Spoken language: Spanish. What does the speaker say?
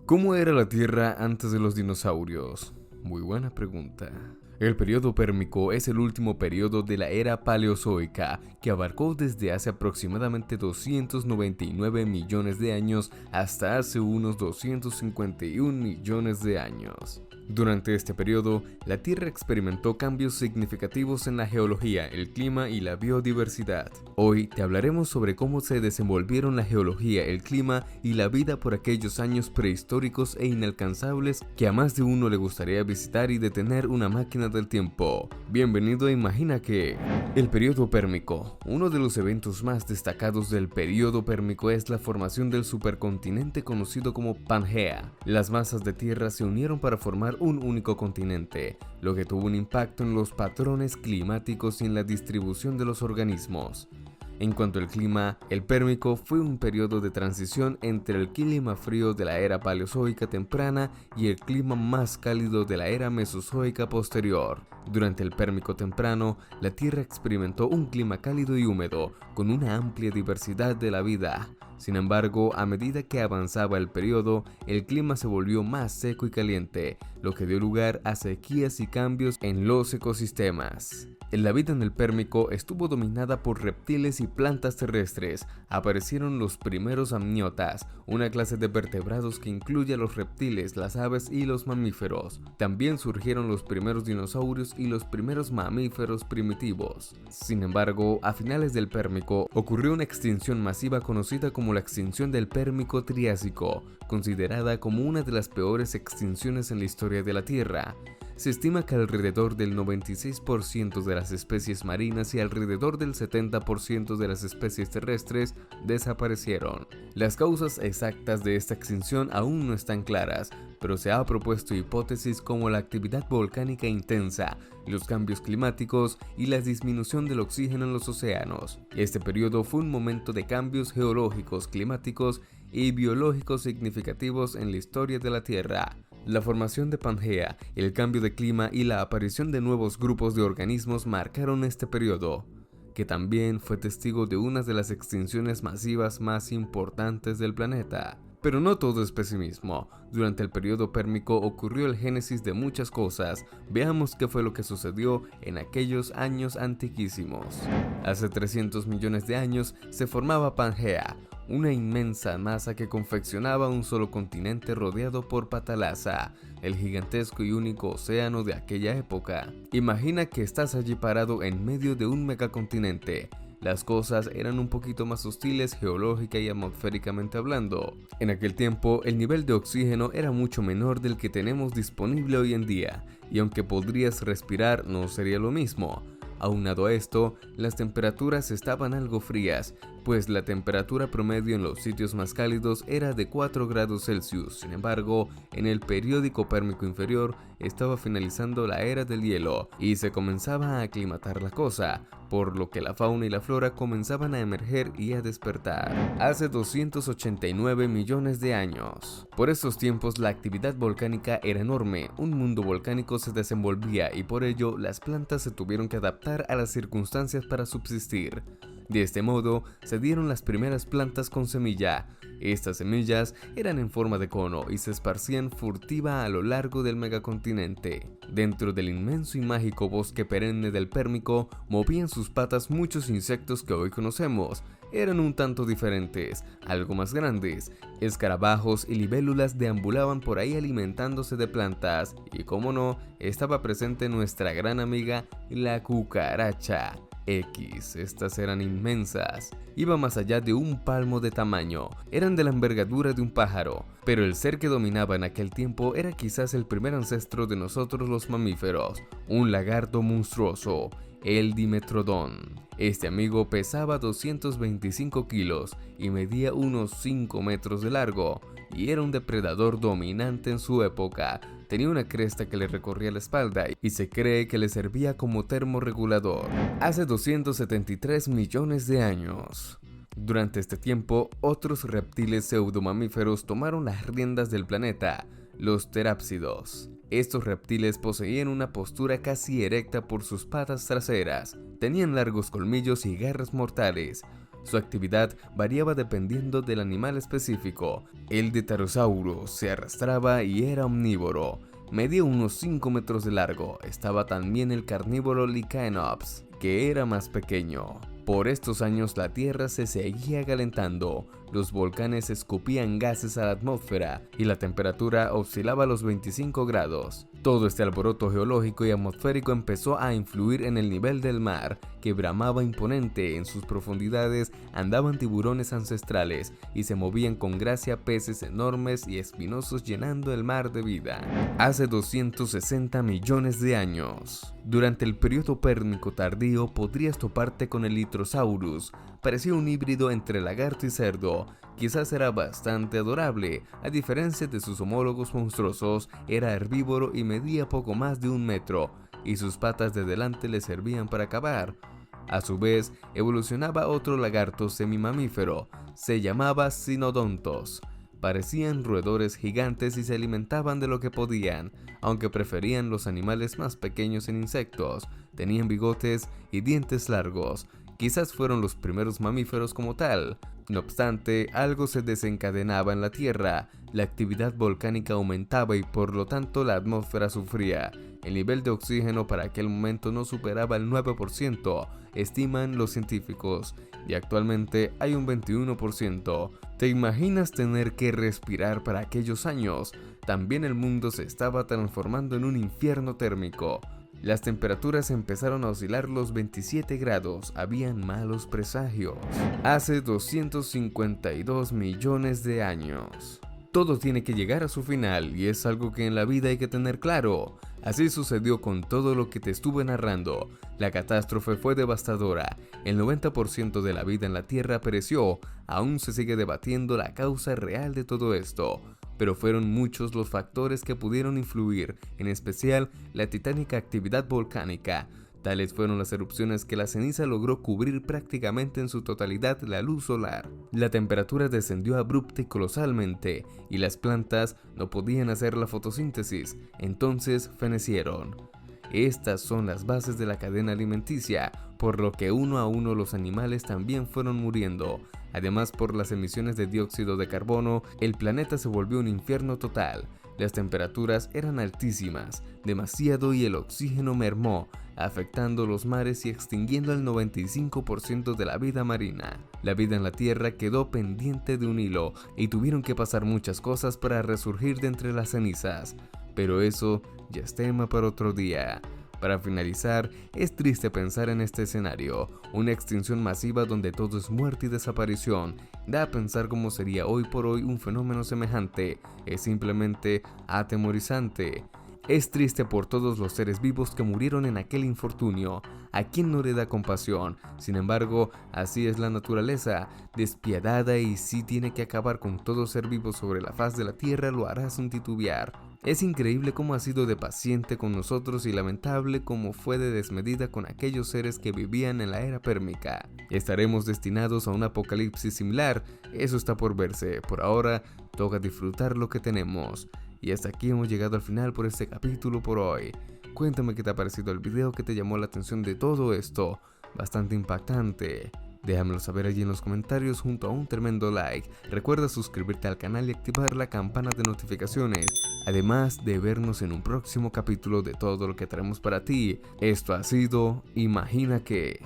¿Cómo era la Tierra antes de los dinosaurios? Muy buena pregunta. El periodo pérmico es el último periodo de la era paleozoica, que abarcó desde hace aproximadamente 299 millones de años hasta hace unos 251 millones de años. Durante este periodo, la Tierra experimentó cambios significativos en la geología, el clima y la biodiversidad. Hoy te hablaremos sobre cómo se desenvolvieron la geología, el clima y la vida por aquellos años prehistóricos e inalcanzables que a más de uno le gustaría visitar y detener una máquina del tiempo. Bienvenido a Imagina que... El periodo pérmico. Uno de los eventos más destacados del periodo pérmico es la formación del supercontinente conocido como Pangea. Las masas de tierra se unieron para formar un único continente, lo que tuvo un impacto en los patrones climáticos y en la distribución de los organismos. En cuanto al clima, el pérmico fue un periodo de transición entre el clima frío de la era paleozoica temprana y el clima más cálido de la era mesozoica posterior. Durante el pérmico temprano, la Tierra experimentó un clima cálido y húmedo, con una amplia diversidad de la vida. Sin embargo, a medida que avanzaba el periodo, el clima se volvió más seco y caliente, lo que dio lugar a sequías y cambios en los ecosistemas. La vida en el pérmico estuvo dominada por reptiles y plantas terrestres. Aparecieron los primeros amniotas, una clase de vertebrados que incluye a los reptiles, las aves y los mamíferos. También surgieron los primeros dinosaurios y los primeros mamíferos primitivos. Sin embargo, a finales del pérmico ocurrió una extinción masiva conocida como la extinción del Pérmico Triásico, considerada como una de las peores extinciones en la historia de la Tierra. Se estima que alrededor del 96% de las especies marinas y alrededor del 70% de las especies terrestres desaparecieron. Las causas exactas de esta extinción aún no están claras, pero se ha propuesto hipótesis como la actividad volcánica intensa, los cambios climáticos y la disminución del oxígeno en los océanos. Este periodo fue un momento de cambios geológicos, climáticos y biológicos significativos en la historia de la Tierra. La formación de Pangea, el cambio de clima y la aparición de nuevos grupos de organismos marcaron este periodo, que también fue testigo de una de las extinciones masivas más importantes del planeta. Pero no todo es pesimismo. Durante el periodo pérmico ocurrió el génesis de muchas cosas. Veamos qué fue lo que sucedió en aquellos años antiquísimos. Hace 300 millones de años se formaba Pangea, una inmensa masa que confeccionaba un solo continente rodeado por Patalasa, el gigantesco y único océano de aquella época. Imagina que estás allí parado en medio de un megacontinente. Las cosas eran un poquito más hostiles geológica y atmosféricamente hablando. En aquel tiempo, el nivel de oxígeno era mucho menor del que tenemos disponible hoy en día, y aunque podrías respirar, no sería lo mismo. Aunado a esto, las temperaturas estaban algo frías, pues la temperatura promedio en los sitios más cálidos era de 4 grados Celsius. Sin embargo, en el periódico pérmico inferior estaba finalizando la era del hielo y se comenzaba a aclimatar la cosa, por lo que la fauna y la flora comenzaban a emerger y a despertar. Hace 289 millones de años. Por esos tiempos la actividad volcánica era enorme, un mundo volcánico se desenvolvía y por ello las plantas se tuvieron que adaptar a las circunstancias para subsistir. De este modo, se dieron las primeras plantas con semilla. Estas semillas eran en forma de cono y se esparcían furtiva a lo largo del megacontinente. Dentro del inmenso y mágico bosque perenne del Pérmico, movían sus patas muchos insectos que hoy conocemos. Eran un tanto diferentes, algo más grandes. Escarabajos y libélulas deambulaban por ahí alimentándose de plantas. Y como no, estaba presente nuestra gran amiga, la cucaracha. Estas eran inmensas, iba más allá de un palmo de tamaño, eran de la envergadura de un pájaro, pero el ser que dominaba en aquel tiempo era quizás el primer ancestro de nosotros los mamíferos, un lagarto monstruoso, el Dimetrodon. Este amigo pesaba 225 kilos y medía unos 5 metros de largo, y era un depredador dominante en su época. Tenía una cresta que le recorría la espalda y se cree que le servía como termorregulador. Hace 273 millones de años. Durante este tiempo, otros reptiles pseudomamíferos tomaron las riendas del planeta, los terápsidos. Estos reptiles poseían una postura casi erecta por sus patas traseras, tenían largos colmillos y garras mortales. Su actividad variaba dependiendo del animal específico. El Detarosaurus se arrastraba y era omnívoro. Medía unos 5 metros de largo. Estaba también el carnívoro Lycaenops, que era más pequeño. Por estos años la Tierra se seguía calentando, los volcanes escupían gases a la atmósfera y la temperatura oscilaba a los 25 grados. Todo este alboroto geológico y atmosférico empezó a influir en el nivel del mar, que bramaba imponente. En sus profundidades andaban tiburones ancestrales y se movían con gracia peces enormes y espinosos llenando el mar de vida. Hace 260 millones de años. Durante el periodo Pérmico tardío podrías toparte con el Litrosaurus. Parecía un híbrido entre lagarto y cerdo. Quizás era bastante adorable, a diferencia de sus homólogos monstruosos, era herbívoro y medía poco más de 1 metro, y sus patas de delante le servían para cavar. A su vez, evolucionaba otro lagarto semimamífero, se llamaba Cynodontos. Parecían roedores gigantes y se alimentaban de lo que podían, aunque preferían los animales más pequeños en insectos. Tenían bigotes y dientes largos. Quizás fueron los primeros mamíferos como tal. No obstante, algo se desencadenaba en la Tierra. La actividad volcánica aumentaba y por lo tanto la atmósfera sufría. El nivel de oxígeno para aquel momento no superaba el 9%, estiman los científicos, y actualmente hay un 21%. ¿Te imaginas tener que respirar para aquellos años? También el mundo se estaba transformando en un infierno térmico. Las temperaturas empezaron a oscilar los 27 grados, habían malos presagios. Hace 252 millones de años. Todo tiene que llegar a su final y es algo que en la vida hay que tener claro. Así sucedió con todo lo que te estuve narrando. La catástrofe fue devastadora. El 90% de la vida en la Tierra pereció. Aún se sigue debatiendo la causa real de todo esto. Pero fueron muchos los factores que pudieron influir, en especial la titánica actividad volcánica. Tales fueron las erupciones que la ceniza logró cubrir prácticamente en su totalidad la luz solar. La temperatura descendió abrupta y colosalmente, y las plantas no podían hacer la fotosíntesis, entonces fenecieron. Estas son las bases de la cadena alimenticia, por lo que uno a uno los animales también fueron muriendo. Además, por las emisiones de dióxido de carbono, el planeta se volvió un infierno total. Las temperaturas eran altísimas, demasiado, y el oxígeno mermó, afectando los mares y extinguiendo el 95% de la vida marina. La vida en la Tierra quedó pendiente de un hilo y tuvieron que pasar muchas cosas para resurgir de entre las cenizas. Pero eso ya es tema para otro día. Para finalizar, es triste pensar en este escenario, una extinción masiva donde todo es muerte y desaparición. Da a pensar cómo sería hoy por hoy un fenómeno semejante, es simplemente atemorizante. Es triste por todos los seres vivos que murieron en aquel infortunio. ¿A quién no le da compasión? Sin embargo, así es la naturaleza, despiadada, y si tiene que acabar con todo ser vivo sobre la faz de la tierra, lo hará sin titubear. Es increíble cómo ha sido de paciente con nosotros y lamentable cómo fue de desmedida con aquellos seres que vivían en la era pérmica. ¿Estaremos destinados a un apocalipsis similar? Eso está por verse. Por ahora, toca disfrutar lo que tenemos. Y hasta aquí hemos llegado al final por este capítulo por hoy. Cuéntame qué te ha parecido el video, que te llamó la atención de todo esto. Bastante impactante. Déjamelo saber allí en los comentarios junto a un tremendo like. Recuerda suscribirte al canal y activar la campana de notificaciones, además de vernos en un próximo capítulo de todo lo que traemos para ti. Esto ha sido Imagina que...